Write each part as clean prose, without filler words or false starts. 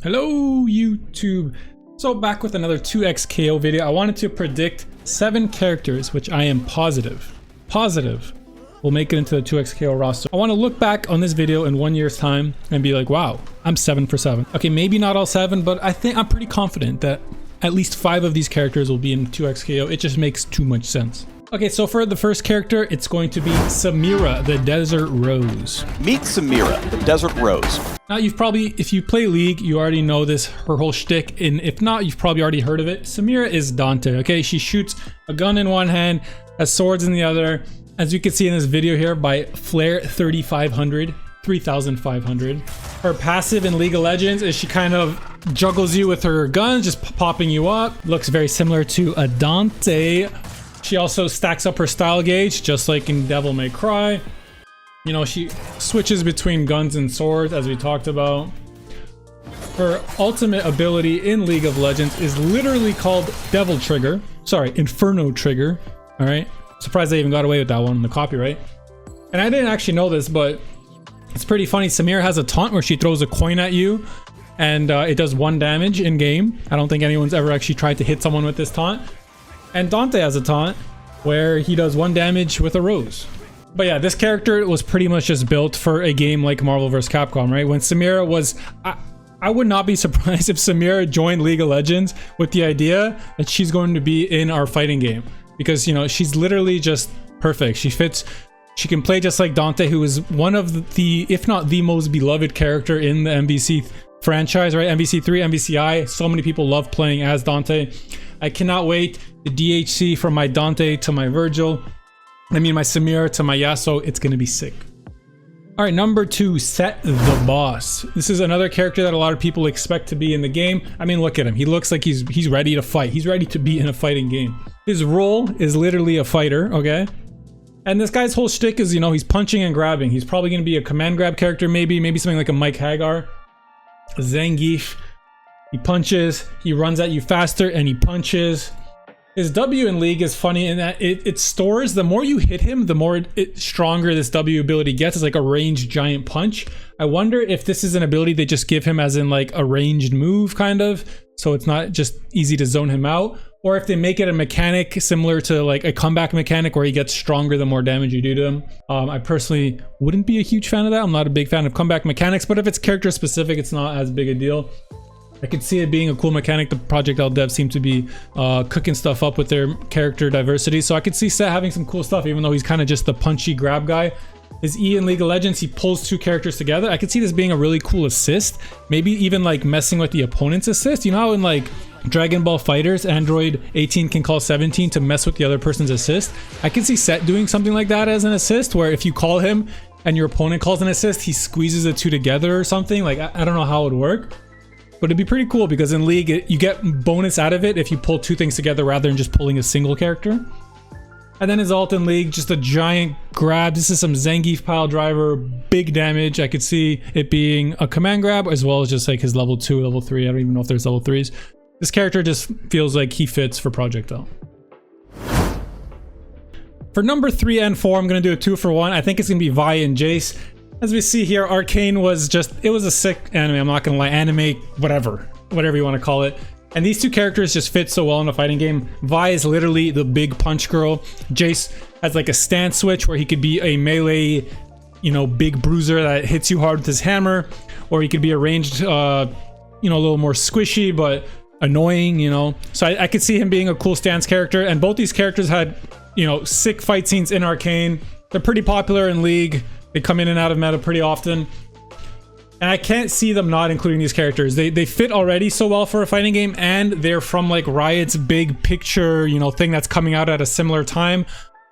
Hello YouTube. So back with another 2x KO video. I wanted to predict 7 characters which I am positive will make it into the 2x KO roster. I want to look back on this video in 1 year's time and be like, wow, I'm 7 for 7. Okay, maybe not all 7, but I think I'm pretty confident that at least 5 of these characters will be in 2x KO. It just makes too much sense. Okay, so for the first character, it's going to be Samira, the Desert Rose. Meet Samira, the Desert Rose. Now, you've probably, if you play League, you already know this, her whole shtick, and if not, you've probably already heard of it. Samira is Dante, okay? She shoots a gun in one hand, has swords in the other. As you can see in this video here, by Flare 3500, 3500. Her passive in League of Legends is she kind of juggles you with her guns, just popping you up. Looks very similar to a Dante. She also stacks up her style gauge, just like in Devil May Cry. You know, she switches between guns and swords, as we talked about. Her ultimate ability in League of Legends is literally called Devil Trigger. Sorry, Inferno Trigger. All right. Surprised they even got away with that one in the copyright. And I didn't actually know this, but it's pretty funny. Samira has a taunt where she throws a coin at you, and it does 1 damage in game. I don't think anyone's ever actually tried to hit someone with this taunt. And Dante has a taunt where he does 1 damage with a rose. But yeah, this character was pretty much just built for a game like Marvel vs. Capcom, right? When Samira was... I would not be surprised if Samira joined League of Legends with the idea that she's going to be in our fighting game. Because, you know, she's literally just perfect. She fits... She can play just like Dante, who is one of the, if not the most beloved character in the MVC franchise, right? MVC3, MVCI. So many people love playing as Dante. I cannot wait. The DHC from my Dante to my Virgil. I mean, my Samira to my Yasuo. It's going to be sick. All right, number 2, Set the Boss. This is another character that a lot of people expect to be in the game. I mean, look at him. He looks like he's ready to fight. He's ready to be in a fighting game. His role is literally a fighter, okay? And this guy's whole shtick is, you know, he's punching and grabbing. He's probably going to be a command grab character, maybe something like a Mike Hagar, a Zangief. He punches, he runs at you faster, and he punches. His W in League is funny in that it stores, the more you hit him, the more stronger this W ability gets. It's like a ranged giant punch. I wonder if this is an ability they just give him as in like a ranged move, kind of, so it's not just easy to zone him out. Or if they make it a mechanic similar to like a comeback mechanic where he gets stronger the more damage you do to him. I personally wouldn't be a huge fan of that. I'm not a big fan of comeback mechanics, but if it's character specific, it's not as big a deal. I could see it being a cool mechanic. The Project L devs seem to be cooking stuff up with their character diversity. So I could see Set having some cool stuff, even though he's kind of just the punchy grab guy. His E in League of Legends, he pulls 2 characters together. I could see this being a really cool assist. Maybe even like messing with the opponent's assist. You know how in like Dragon Ball Fighters, Android 18 can call 17 to mess with the other person's assist? I can see Set doing something like that as an assist, where if you call him and your opponent calls an assist, he squeezes the 2 together or something. Like, I don't know how it would work. But it'd be pretty cool because in League, you get bonus out of it if you pull 2 things together rather than just pulling a single character. And then his ult in League, just a giant grab. This is some Zangief pile driver, big damage. I could see it being a command grab as well as just like his level 2, level 3. I don't even know if there's level 3s. This character just feels like he fits for Project L. For number 3 and 4, I'm going to do a 2 for 1. I think it's going to be Vi and Jace. As we see here, Arcane was just, it was a sick anime, I'm not gonna lie, anime, whatever you want to call it. And these 2 characters just fit so well in a fighting game. Vi is literally the big punch girl. Jace has like a stance switch where he could be a melee, you know, big bruiser that hits you hard with his hammer. Or he could be a ranged, you know, a little more squishy, but annoying, you know. So I could see him being a cool stance character. And both these characters had, you know, sick fight scenes in Arcane. They're pretty popular in League. They come in and out of meta pretty often. And I can't see them not including these characters. They fit already so well for a fighting game, and they're from like Riot's big picture, you know, thing that's coming out at a similar time.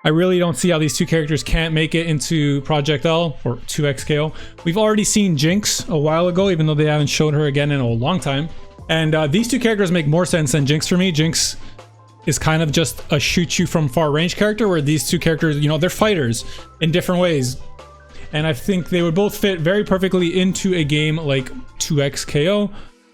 I really don't see how these 2 characters can't make it into Project L or 2x KO. We've already seen Jinx a while ago, even though they haven't shown her again in a long time. And these 2 characters make more sense than Jinx for me. Jinx is kind of just a shoot you from far range character, where these 2 characters, you know, they're fighters in different ways. And I think they would both fit very perfectly into a game like 2x KO.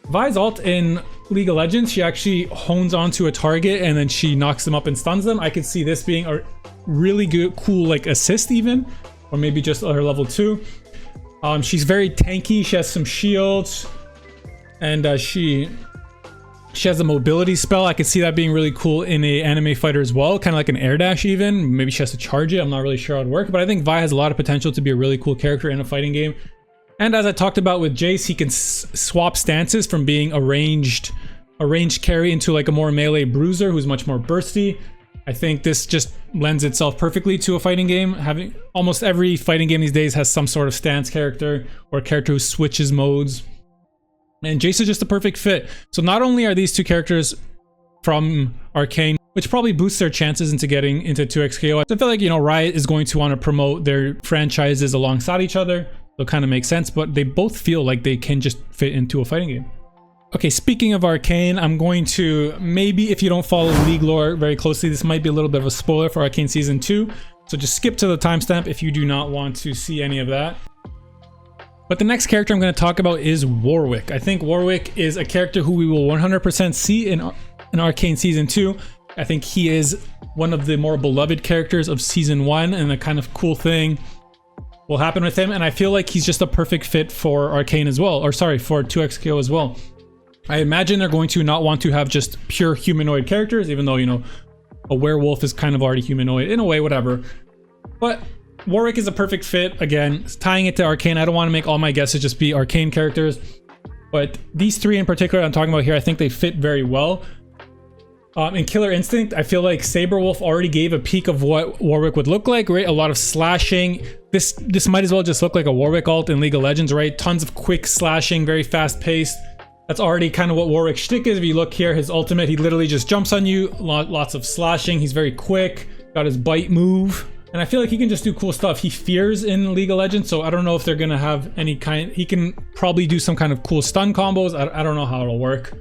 Vi's ult in League of Legends, she actually hones onto a target and then she knocks them up and stuns them. I could see this being a really good, cool like assist even, or maybe just her level 2. She's very tanky, she has some shields. and she has a mobility spell. I could see that being really cool in a anime fighter as well, kind of like an air dash even. Maybe she has to charge it. I'm not really sure how it would work, but I think Vi has a lot of potential to be a really cool character in a fighting game. And as I talked about with Jace, he can swap stances from being a ranged carry into like a more melee bruiser who's much more bursty. I think this just lends itself perfectly to a fighting game. Having almost every fighting game these days has some sort of stance character or a character who switches modes. And Jace is just a perfect fit. So not only are these two characters from Arcane, which probably boosts their chances into getting into 2XKO. I feel like, you know, Riot is going to want to promote their franchises alongside each other. So it kind of makes sense, but they both feel like they can just fit into a fighting game. Okay, speaking of Arcane, I'm going to, maybe if you don't follow League lore very closely, this might be a little bit of a spoiler for Arcane Season 2. So just skip to the timestamp if you do not want to see any of that. But the next character I'm going to talk about is Warwick. I think Warwick is a character who we will 100% see in Arcane Season 2. I think he is one of the more beloved characters of Season 1, and a kind of cool thing will happen with him. And I feel like he's just a perfect fit for Arcane as well, or sorry, for 2XKO as well. I imagine they're going to not want to have just pure humanoid characters, even though, you know, a werewolf is kind of already humanoid in a way, whatever. But Warwick is a perfect fit. Again, tying it to Arcane, I don't want to make all my guesses just be Arcane characters, but these three in particular I'm talking about here, I think they fit very well. In Killer Instinct, I feel like Saberwolf already gave a peek of what Warwick would look like, right? A lot of slashing. This might as well just look like a Warwick ult in League of Legends, right? Tons of quick slashing, very fast paced. That's already kind of what Warwick's shtick is. If you look here, his ultimate, he literally just jumps on you. Lots of slashing. He's very quick. Got his bite move. And I feel like he can just do cool stuff. He fears in League of Legends, so I don't know if they're gonna have any kind. He can probably do some kind of cool stun combos. I don't know how it'll work.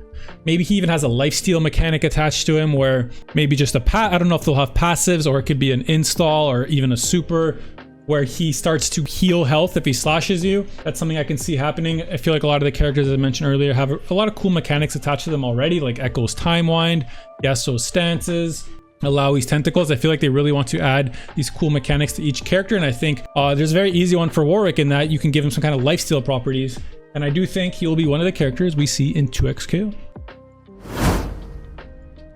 Maybe he even has a lifesteal mechanic attached to him where maybe just a I don't know if they'll have passives, or it could be an install or even a super where he starts to heal health if he slashes you. That's something I can see happening. I feel like a lot of the characters I mentioned earlier have a lot of cool mechanics attached to them already, like Echo's Time Wind, Yasuo's stances, Alawi's tentacles. I feel like they really want to add these cool mechanics to each character, and I think there's a very easy one for Warwick in that you can give him some kind of lifesteal properties, and I do think he will be one of the characters we see in 2XKO.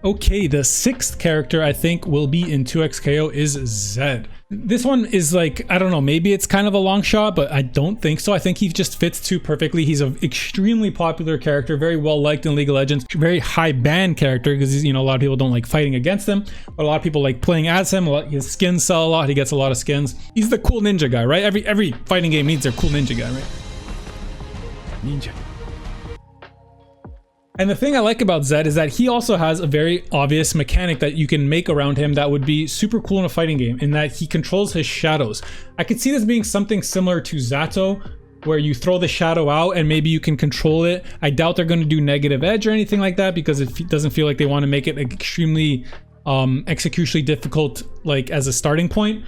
Okay, the sixth character I think will be in 2XKO is Zed. This one is like, I don't know, maybe it's kind of a long shot, but I don't think so. I think he just fits too perfectly. He's an extremely popular character, very well liked in League of Legends, very high ban character because, you know, a lot of people don't like fighting against him, but a lot of people like playing as him. His skins sell a lot. He gets a lot of skins. He's the cool ninja guy, right? Every fighting game needs their cool ninja guy, right? Ninja. And the thing I like about Zed is that he also has a very obvious mechanic that you can make around him that would be super cool in a fighting game, in that he controls his shadows. I could see this being something similar to Zato, where you throw the shadow out and maybe you can control it. I doubt they're going to do negative edge or anything like that, because it doesn't feel like they want to make it extremely executionally difficult, like as a starting point.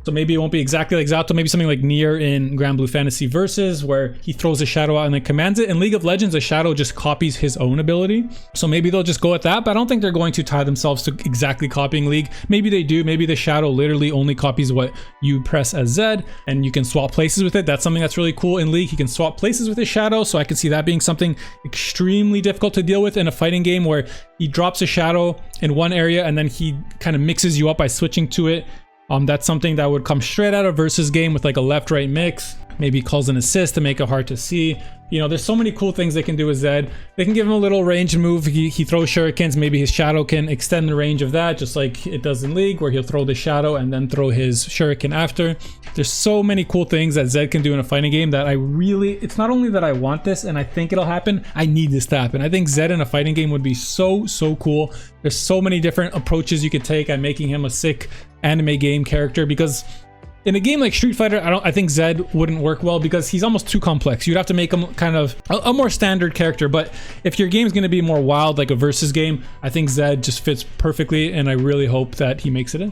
So maybe it won't be exactly like Zato, maybe something like Nier in Grand Blue Fantasy Versus, where he throws a shadow out and then commands it. In League of Legends, a shadow just copies his own ability. So maybe they'll just go with that, but I don't think they're going to tie themselves to exactly copying League. Maybe they do. Maybe the shadow literally only copies what you press as Zed, and you can swap places with it. That's something that's really cool in League. He can swap places with his shadow, so I can see that being something extremely difficult to deal with in a fighting game where he drops a shadow in one area and then he kind of mixes you up by switching to it. That's something that would come straight out of Versus game with like a left-right mix. Maybe he calls an assist to make it hard to see. You know, there's so many cool things they can do with Zed. They can give him a little ranged move. He throws shurikens. Maybe his shadow can extend the range of that, just like it does in League, where he'll throw the shadow and then throw his shuriken after. There's so many cool things that Zed can do in a fighting game that it's not only that I want this and I think it'll happen, I need this to happen. I think Zed in a fighting game would be so cool. There's so many different approaches you could take at making him a sick anime game character, because in a game like Street Fighter, I think Zed wouldn't work well because he's almost too complex. You'd have to make him kind of a more standard character. But if your game's going to be more wild, like a Versus game, I think Zed just fits perfectly, and I really hope that he makes it in.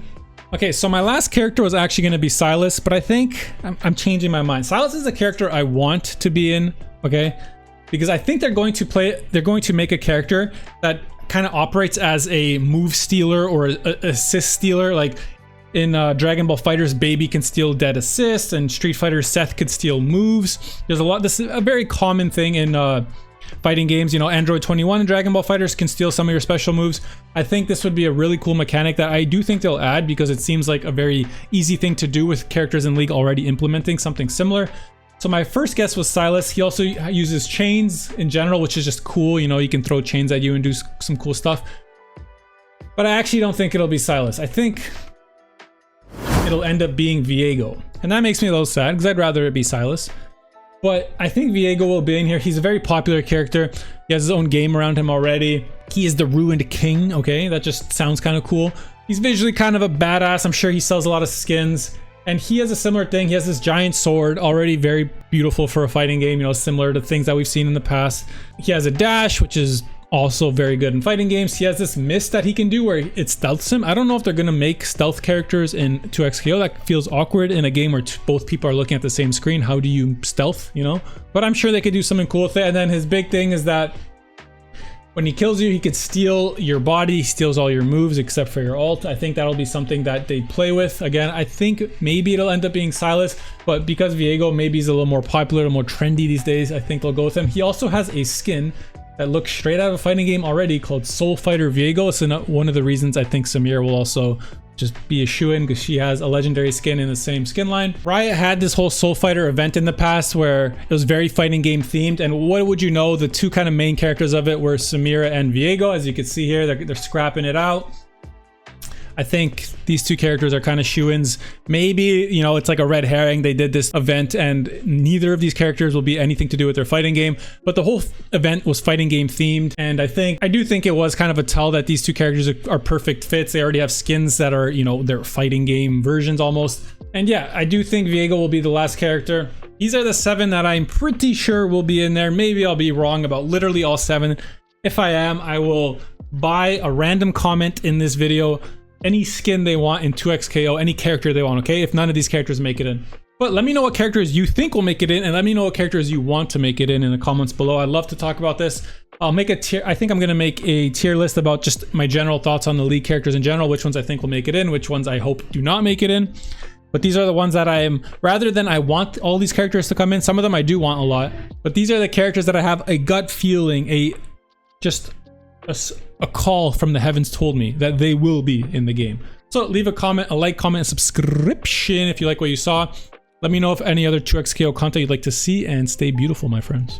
Okay, so my last character was actually going to be Silas, but I think I'm changing my mind. Silas is a character I want to be in, okay? Because I think they're going to make a character that kind of operates as a move stealer or a assist stealer. Like in Dragon Ball FighterZ, Baby can steal dead assists, and Street Fighter Seth could steal moves. There's a lot. This is a very common thing in fighting games. You know, Android 21 and Dragon Ball Fighters can steal some of your special moves. I think this would be a really cool mechanic that I do think they'll add, because it seems like a very easy thing to do with characters in League already implementing something similar. So my first guess was Silas. He also uses chains in general, which is just cool. You know, he can throw chains at you and do some cool stuff. But I actually don't think it'll be Silas. I think it'll end up being Viego. And that makes me a little sad, because I'd rather it be Silas. But I think Viego will be in here. He's a very popular character. He has his own game around him already. He is the Ruined King, okay? That just sounds kind of cool. He's visually kind of a badass. I'm sure he sells a lot of skins. And he has a similar thing. He has this giant sword, already very beautiful for a fighting game, you know, similar to things that we've seen in the past. He has a dash, which is also very good in fighting games. He has this mist that he can do where it stealths him. I don't know if they're going to make stealth characters in 2XKO. That feels awkward in a game where both people are looking at the same screen. How do you stealth, you know? But I'm sure they could do something cool with it. And then his big thing is that when he kills you, he could steal your body. He steals all your moves except for your ult. I think that'll be something that they play with. Again, I think maybe it'll end up being Silas, but because Viego maybe is a little more popular, a little more trendy these days, I think they'll go with him. He also has a skin that looks straight out of a fighting game already called Soul Fighter Viego. So one of the reasons I think Samira will also just be a shoo-in, because she has a legendary skin in the same skin line. Riot had this whole Soul Fighter event in the past where it was very fighting game themed, and what would you know, the two kind of main characters of it were Samira and Viego. As you can see here, they're scrapping it out. I think these two characters are kind of shoo-ins. Maybe, you know, it's like a red herring. They did this event and neither of these characters will be anything to do with their fighting game, but the whole event was fighting game themed. And I do think it was kind of a tell that these two characters are perfect fits. They already have skins that are, you know, their fighting game versions almost. And yeah, I do think Viego will be the last character. These are the 7 that I'm pretty sure will be in there. Maybe I'll be wrong about literally all 7. If I am, I will buy a random comment in this video any skin they want in 2XKO, any character they want, okay? If none of these characters make it in. But let me know what characters you think will make it in, and let me know what characters you want to make it in the comments below. I'd love to talk about this. I'll make a tier. I think I'm gonna make a tier list about just my general thoughts on the League characters in general, which ones I think will make it in, which ones I hope do not make it in. But these are the ones that I am, rather than I want all these characters to come in, some of them I do want a lot, but these are the characters that I have a gut feeling, a call from the heavens told me that they will be in the game. So leave a comment, a like, comment, and subscription if you like what you saw. Let me know if any other 2XKO content you'd like to see, and stay beautiful, my friends.